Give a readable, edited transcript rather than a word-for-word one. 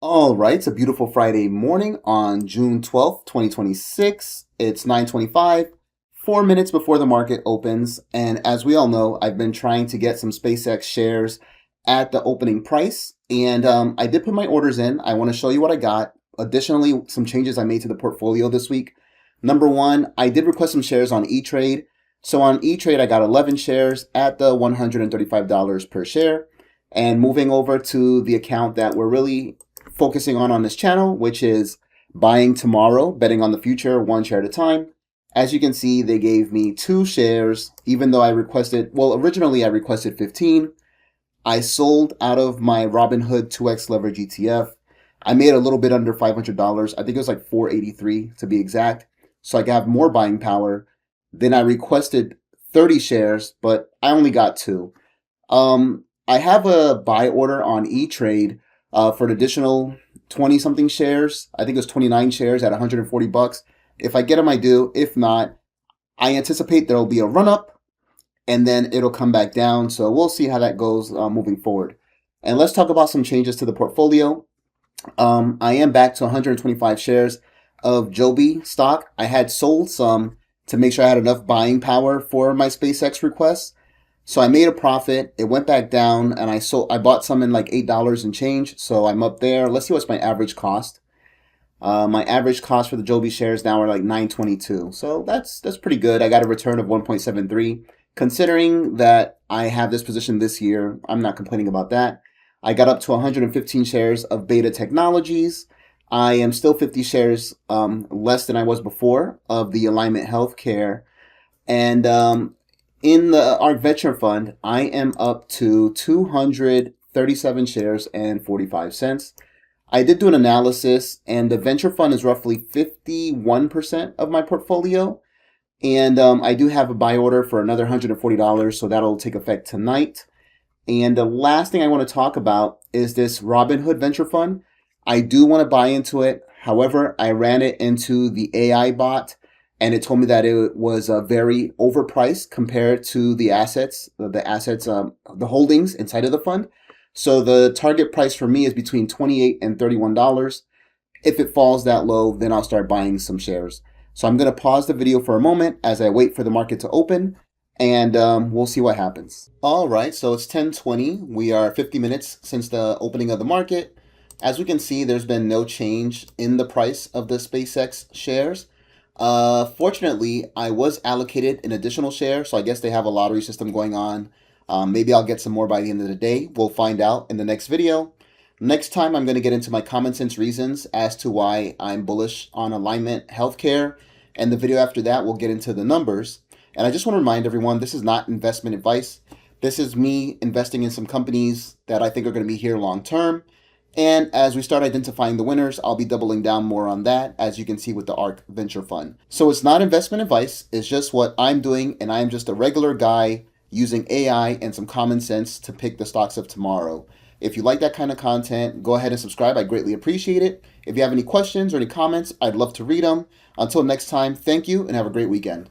All right, it's a beautiful Friday morning on June 12th, 2026. It's 9:25, 4 minutes before the market opens. And as we all know, I've been trying to get some SpaceX shares at the opening price. And I did put my orders in. I want to show you what I got. Additionally, some changes I made to the portfolio this week. Number one, I did request some shares on E-Trade. So on E-Trade, I got 11 shares at the $135 per share. And moving over to the account that we're really focusing on this channel, which is buying tomorrow, betting on the future, one share at a time. As you can see, they gave me 2 shares, even though I requested, well, originally I requested 15. I sold out of my Robinhood 2X leverage ETF. I made a little bit under $500. I think it was like 483 to be exact. So I have more buying power. Then I requested 30 shares, but I only got 2. I have a buy order on E-Trade for an additional 20 something shares. I think it was 29 shares at 140 bucks. If I get them, I do. If not, I anticipate there'll be a run up and then it'll come back down. So we'll see how that goes moving forward. And let's talk about some changes to the portfolio. I am back to 125 shares of Joby stock. I had sold some to make sure I had enough buying power for my SpaceX requests. So I made a profit. It went back down, and I bought some in like $8 and change. So I'm up there. Let's see what's my average cost. My average cost for the Joby shares now are like 922. So that's pretty good. I got a return of 1.73. Considering that I have this position this year, I'm not complaining about that. I got up to 115 shares of Beta Technologies. I am still 50 shares less than I was before of the Alignment Healthcare. And in the ARK Venture Fund, I am up to 237 shares and 45 cents. I did do an analysis, and the venture fund is roughly 51% of my portfolio. And I do have a buy order for another $140, so that'll take effect tonight. And the last thing I want to talk about is this Robinhood Venture Fund. I do want to buy into it. However, I ran it into the AI bot, and it told me that it was very overpriced compared to the the holdings inside of the fund. So the target price for me is between $28 and $31. If it falls that low, then I'll start buying some shares. So I'm going to pause the video for a moment as I wait for the market to open, and we'll see what happens. All right, so it's 10:20. We are 50 minutes since the opening of the market. As we can see, there's been no change in the price of the SpaceX shares. Fortunately, I was allocated an additional share, so I guess they have a lottery system going on. Maybe I'll get some more by the end of the day. We'll find out in the next video. Next time, I'm going to get into my common sense reasons as to why I'm bullish on Alignment Healthcare. And the video after that, we'll get into the numbers. And I just want to remind everyone, this is not investment advice. This is me investing in some companies that I think are going to be here long term. And as we start identifying the winners, I'll be doubling down more on that, as you can see with the ARK Venture Fund. So it's not investment advice. It's just what I'm doing, and I'm just a regular guy using AI and some common sense to pick the stocks of tomorrow. If you like that kind of content, go ahead and subscribe. I greatly appreciate it. If you have any questions or any comments, I'd love to read them. Until next time, thank you and have a great weekend.